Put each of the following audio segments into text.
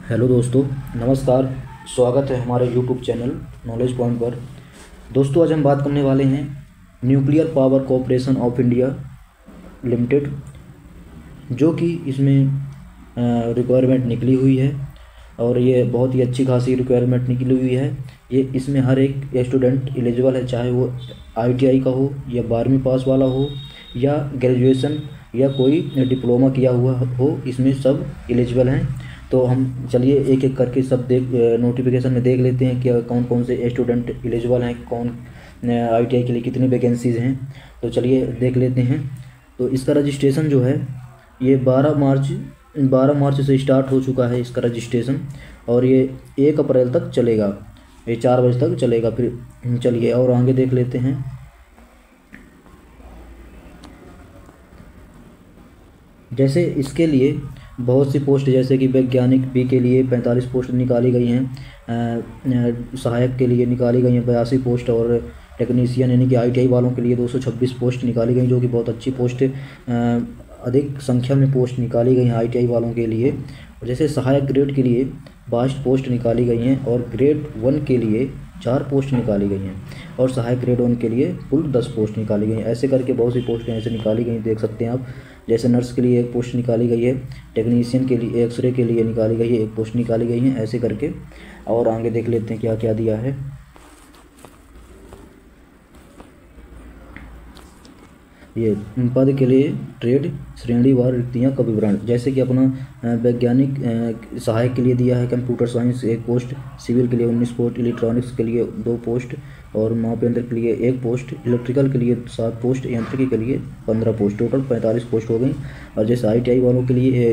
Hello दोस्तों, नमस्कार। स्वागत है हमारे यूट्यूब चैनल नॉलेज पॉइंट पर। दोस्तों, आज हम बात करने वाले हैं nuclear power corporation of India limited, जो कि इसमें रिक्वायरमेंट निकली हुई है और ये बहुत ही अच्छी खासी रिक्वायरमेंट निकली हुई है। ये इसमें हर एक स्टूडेंट एलिजिबल है, चाहे वो आईटीआई का हो या 12वीं पास वाला हो या ग्रेजुएशन या कोई डिप्लोमा किया हुआ हो, इसमें सब एलिजिबल हैं। तो हम चलिए एक एक करके सब नोटिफिकेशन में देख लेते हैं कि कौन कौन से स्टूडेंट एलिजिबल हैं, कौन आईटीआई के लिए कितनी वैकेंसीज़ हैं। तो चलिए देख लेते हैं। तो इसका रजिस्ट्रेशन जो है ये 12 मार्च से स्टार्ट हो चुका है इसका रजिस्ट्रेशन, और ये 1 अप्रैल तक चलेगा। ये 4 बजे तक चलेगा। फिर चलिए और आगे देख लेते हैं। जैसे इसके लिए बहुत सी पोस्ट, जैसे कि वैज्ञानिक बी के लिए 45 पोस्ट निकाली गई हैं, सहायक के लिए निकाली गई हैं 82 पोस्ट, और टेक्नीशियन यानी कि आईटीआई वालों के लिए 226 पोस्ट निकाली गई, जो कि बहुत अच्छी पोस्ट है। अधिक संख्या में पोस्ट निकाली गई हैं आईटीआई वालों के लिए। और जैसे सहायक ग्रेड के लिए 22 पोस्ट निकाली गई हैं, और ग्रेड 1 के लिए 4 पोस्ट निकाली गई हैं, और सहायक ग्रेड 1 के लिए कुल 10 पोस्ट निकाली गई हैं। ऐसे करके बहुत सी पोस्टें ऐसे निकाली गई, देख सकते हैं आप। जैसे नर्स के लिए 1 पोस्ट निकाली गई है, टेक्नीशियन के लिए, एक्सरे के लिए निकाली गई है 1 पोस्ट निकाली गई है, ऐसे करके। और आगे देख लेते हैं क्या क्या दिया है। ये पद के लिए ट्रेड श्रेणीवार रिक्तियाँ का विवरण, जैसे कि अपना वैज्ञानिक सहायक के लिए दिया है कंप्यूटर साइंस 1 पोस्ट, सिविल के लिए 19 पोस्ट, इलेक्ट्रॉनिक्स के लिए 2 पोस्ट, और माप यंत्र के लिए 1 पोस्ट, इलेक्ट्रिकल के लिए 7 पोस्ट, यांत्रिकी के लिए 15 पोस्ट, टोटल 45 पोस्ट हो गई। और जैसे आईटीआई वालों के लिए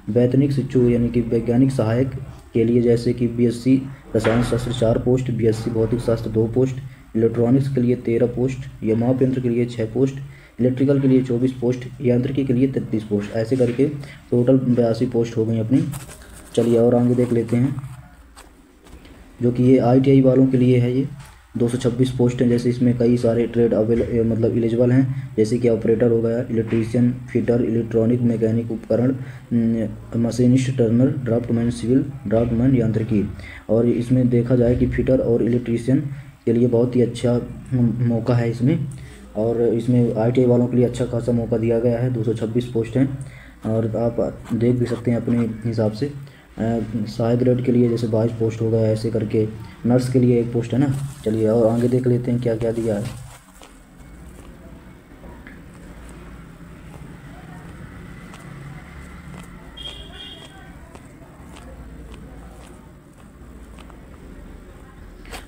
वैतनिक शिक्षु यानी कि वैज्ञानिक सहायक के लिए, जैसे कि बीएससी रसायन शास्त्र 4 पोस्ट, बीएससी भौतिक शास्त्र 2 पोस्ट, इलेक्ट्रॉनिक्स के लिए 13 पोस्ट, या माप यंत्र के लिए 6 पोस्ट, इलेक्ट्रिकल के लिए 24 पोस्ट, यांत्रिकी के लिए 33 पोस्ट, ऐसे करके टोटल 82 पोस्ट हो गई अपनी। चलिए और आगे देख लेते हैं। जो कि ये आईटीआई वालों के लिए है, ये 226 पोस्ट हैं। जैसे इसमें कई सारे ट्रेड मतलब एलिजिबल हैं, जैसे कि ऑपरेटर हो गया, इलेक्ट्रीशियन, फिटर, इलेक्ट्रॉनिक, मैकेनिक उपकरण, machinist, turner, draftsman civil, draftsman यांत्रिकी। और इसमें देखा जाए कि फिटर और इलेक्ट्रीशियन के लिए बहुत ही अच्छा मौका है इसमें, और इसमें आईटीआई वालों के लिए अच्छा खासा मौका दिया गया है। 226 पोस्ट हैं, और आप देख भी सकते हैं अपने हिसाब से। सहायक ग्रेड के लिए जैसे 22 पोस्ट हो गया, ऐसे करके। नर्स के लिए 1 पोस्ट है ना। चलिए और आगे देख लेते हैं क्या क्या दिया है।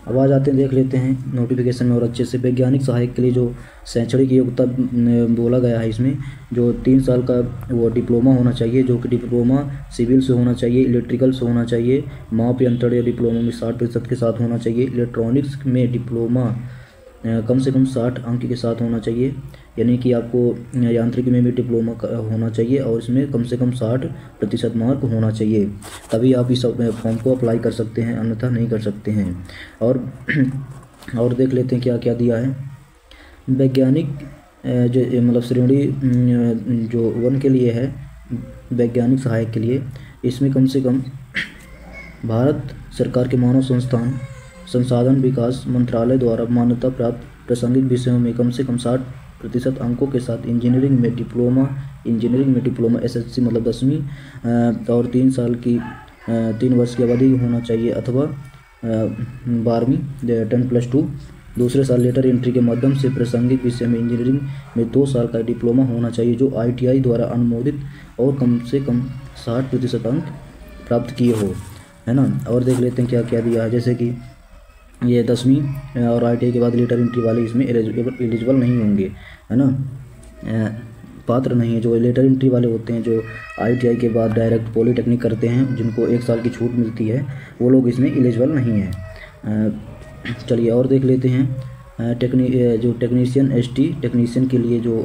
अब आ जाते हैं, देख लेते हैं नोटिफिकेशन में और अच्छे से। वैज्ञानिक सहायक के लिए जो शैक्षणिक योग्यता बोला गया है, इसमें जो 3 साल का वो डिप्लोमा होना चाहिए, जो कि डिप्लोमा सिविल से होना चाहिए, इलेक्ट्रिकल से होना चाहिए, माप यंत्र या डिप्लोमा में 60% के साथ होना चाहिए, इलेक्ट्रॉनिक्स में डिप्लोमा कम से कम 60 अंक के साथ होना चाहिए, यानी कि आपको यांत्रिकी में भी डिप्लोमा होना चाहिए, और इसमें कम से कम 60% मार्क होना चाहिए, तभी आप इस फॉर्म को अप्लाई कर सकते हैं, अन्यथा नहीं कर सकते हैं। और देख लेते हैं क्या क्या दिया है। वैज्ञानिक जो मतलब श्रेणी जो 1 के लिए है, वैज्ञानिक सहायक के लिए, इसमें कम से कम भारत सरकार के मानव संसाधन विकास मंत्रालय द्वारा मान्यता प्राप्त प्रासंगिक विषयों में कम से कम 60% अंकों के साथ इंजीनियरिंग में डिप्लोमा एसएससी मतलब 10वीं, और 3 वर्ष की अवधि होना चाहिए, अथवा 12वीं 10+2 दूसरे साल लेटर एंट्री के माध्यम से प्रासंगिक विषय में इंजीनियरिंग में 2 साल का डिप्लोमा होना चाहिए, जो आईटीआई द्वारा अनुमोदित, और कम से कम 60% अंक प्राप्त किए हो, है ना। और देख लेते हैं क्या क्या दिया है। जैसे कि ये 10वीं और आईटीआई के बाद लेटर एंट्री वाले इसमें एलिजिबल नहीं होंगे, है ना, पात्र नहीं है। जो लेटर एंट्री वाले होते हैं, जो आईटीआई के बाद डायरेक्ट पॉलीटेक्निक करते हैं, जिनको 1 साल की छूट मिलती है, वो लोग इसमें एलिजिबल नहीं है। चलिए और देख लेते हैं। जो टेक्नीशियन एसटी टेक्नीशियन के लिए जो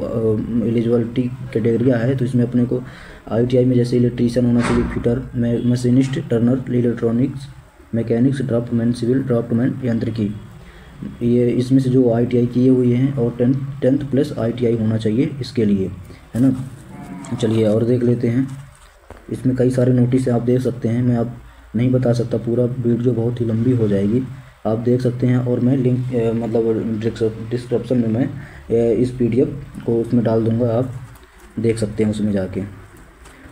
एलिजिबिलिटी कैटेगरिया है, तो इसमें अपने को आईटीआई में जैसे इलेक्ट्रीशियन होना चाहिए, fitter, machinist, turner, electronics, mechanics, draftsman civil, draftsman यांत्रिकी, ये इसमें से जो आईटीआई किए हुए हैं, और 10th+ आईटीआई होना चाहिए इसके लिए, है ना। चलिए और देख लेते हैं। इसमें कई सारे नोटिस आप देख सकते हैं। मैं आप नहीं बता सकता, पूरा वीडियो बहुत ही लंबी हो जाएगी। आप देख सकते हैं और मैं लिंक मतलब डिस्क्रिप्शन में मैं इस PDF को उसमें डाल दूंगा, आप देख सकते हैं उसमें जाके।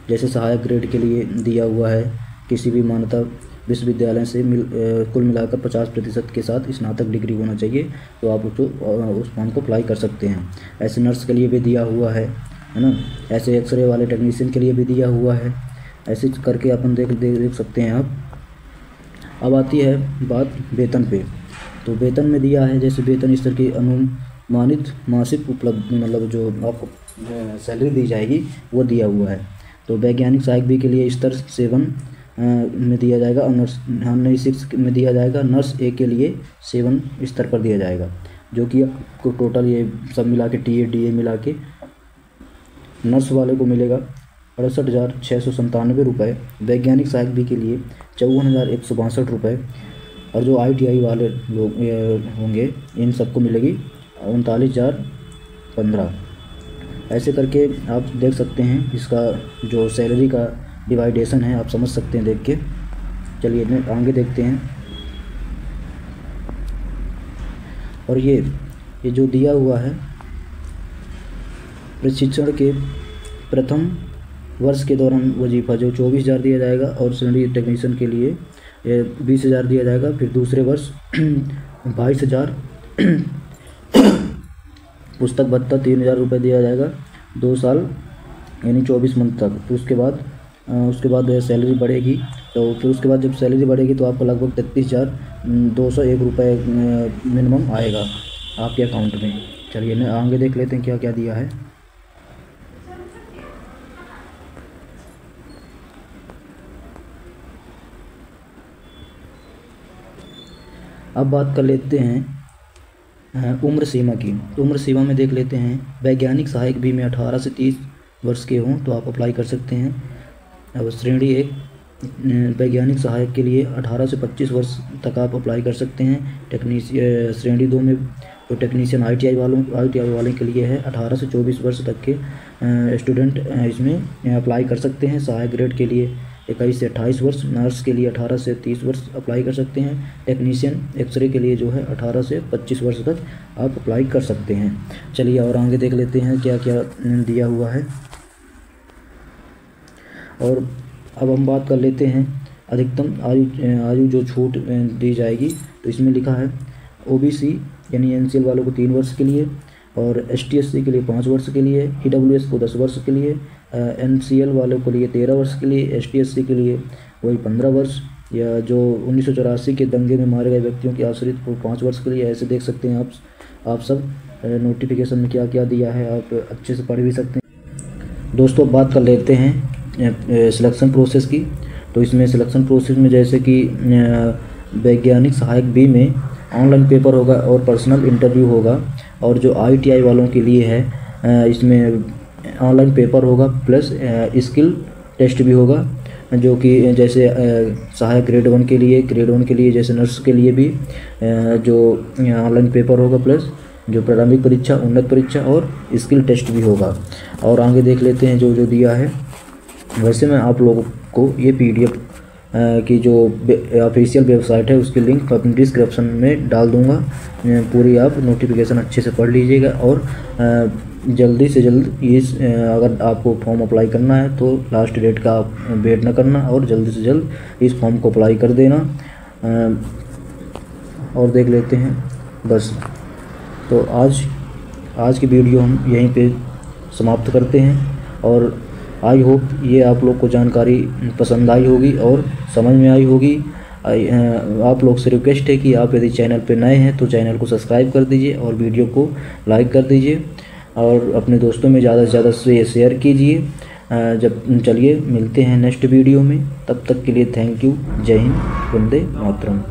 जैसे सहायक ग्रेड के लिए दिया हुआ है, किसी भी मान्यता विश्वविद्यालय से कुल मिलाकर 50% के साथ स्नातक डिग्री होना चाहिए, तो आप उसको उस फॉर्म को अप्लाई कर सकते हैं। ऐसे नर्स के लिए भी दिया हुआ है ना, ऐसे एक्सरे वाले टेक्नीशियन के लिए भी दिया हुआ है। ऐसे करके अपन देख सकते हैं आप। अब आती है बात वेतन पे। तो वेतन में दिया है, जैसे वेतन स्तर की अनुमानित मासिक उपलब्ध मतलब जो आपको सैलरी दी जाएगी वो दिया हुआ है। तो वैज्ञानिक सहायक बी के लिए स्तर 7 में दिया जाएगा और नर्स 6 में दिया जाएगा। नर्स ए के लिए 7 स्तर पर दिया जाएगा, जो कि आपको टोटल ये सब मिला के TA DA मिला के नर्स वाले को मिलेगा 68,697 रुपये। वैज्ञानिक सहायक बी के लिए 54,162 रुपये। और जो ITI वाले लोग होंगे इन सबको मिलेगी 39,015। ऐसे करके आप देख सकते हैं इसका जो सैलरी का डिवाइडेशन है, आप समझ सकते हैं देख के। चलिए आगे देखते हैं। और ये जो दिया हुआ है, प्रशिक्षण के प्रथम वर्ष के दौरान वजीफा जो 24,000 दिया जाएगा और श्रेणी टेक्नीशियन के लिए 20,000 दिया जाएगा। फिर दूसरे वर्ष 22,000 पुस्तक भत्ता 3,000 रुपये दिया जाएगा 2 साल यानी 24 मंथ तक। तो उसके बाद सैलरी बढ़ेगी। तो फिर उसके बाद जब सैलरी बढ़ेगी तो आपको लगभग 33,201 रुपये मिनिमम आएगा आपके अकाउंट में। चलिए आगे देख लेते हैं क्या क्या दिया है। अब बात कर लेते हैं उम्र सीमा की। तो उम्र सीमा में देख लेते हैं, वैज्ञानिक सहायक बी में 18 से 30 वर्ष के हों तो आप अप्लाई कर सकते हैं। अब श्रेणी 1 वैज्ञानिक सहायक के लिए 18 से 25 वर्ष तक आप अप्लाई कर सकते हैं। श्रेणी 2 में जो टेक्नीशियन ITI वाले के लिए है 18 से 24 वर्ष तक के स्टूडेंट इसमें अप्लाई कर सकते हैं। सहायक ग्रेड के लिए 21 से 28 वर्ष। नर्स के लिए 18 से 30 वर्ष अप्लाई कर सकते हैं। टेक्नीशियन एक्सरे के लिए जो है 18 से 25 वर्ष तक आप अप्लाई कर सकते हैं। चलिए और आगे देख लेते हैं क्या क्या दिया हुआ है। और अब हम बात कर लेते हैं अधिकतम आयु जो छूट दी जाएगी। तो इसमें लिखा है OBC यानी NCL वालों को 3 वर्ष के लिए, और ST/SC के लिए 5 वर्ष के लिए, EWS को 10 वर्ष के लिए, NCL वालों के लिए 13 वर्ष के लिए, ST/SC के लिए वही 15 वर्ष, या जो 1984 के दंगे में मारे गए व्यक्तियों के आश्रित को 5 वर्ष के लिए। ऐसे देख सकते हैं आप सब नोटिफिकेशन में क्या क्या दिया है, आप अच्छे से पढ़ भी सकते हैं। दोस्तों बात कर लेते हैं सिलेक्शन प्रोसेस की। तो इसमें सिलेक्शन प्रोसेस में जैसे कि वैज्ञानिक सहायक बी में ऑनलाइन पेपर होगा और पर्सनल इंटरव्यू होगा। और जो ITI वालों के लिए है इसमें ऑनलाइन पेपर होगा प्लस स्किल टेस्ट भी होगा, जो कि जैसे सहायक ग्रेड 1 के लिए जैसे नर्स के लिए भी जो ऑनलाइन पेपर होगा प्लस जो प्रारंभिक परीक्षा, उन्नत परीक्षा और स्किल टेस्ट भी होगा। और आगे देख लेते हैं जो दिया है। वैसे मैं आप लोगों को ये PDF की जो ऑफिशियल वेबसाइट है उसकी लिंक अपनी डिस्क्रिप्शन में डाल दूंगा। पूरी आप नोटिफिकेशन अच्छे से पढ़ लीजिएगा और जल्दी से जल्द अगर आपको फॉर्म अप्लाई करना है तो लास्ट डेट का आप वेट न करना और जल्दी से जल्द इस फॉर्म को अप्लाई कर देना। और देख लेते हैं बस। तो आज की वीडियो हम यहीं पे समाप्त करते हैं और आई होप ये आप लोग को जानकारी पसंद आई होगी और समझ में आई होगी। आप लोग से रिक्वेस्ट है कि आप यदि चैनल पे नए हैं तो चैनल को सब्सक्राइब कर दीजिए और वीडियो को लाइक कर दीजिए और अपने दोस्तों में ज़्यादा से ज़्यादा शेयर कीजिए। चलिए मिलते हैं नेक्स्ट वीडियो में, तब तक के लिए थैंक यू। जय हिंद, वंदे मातरम।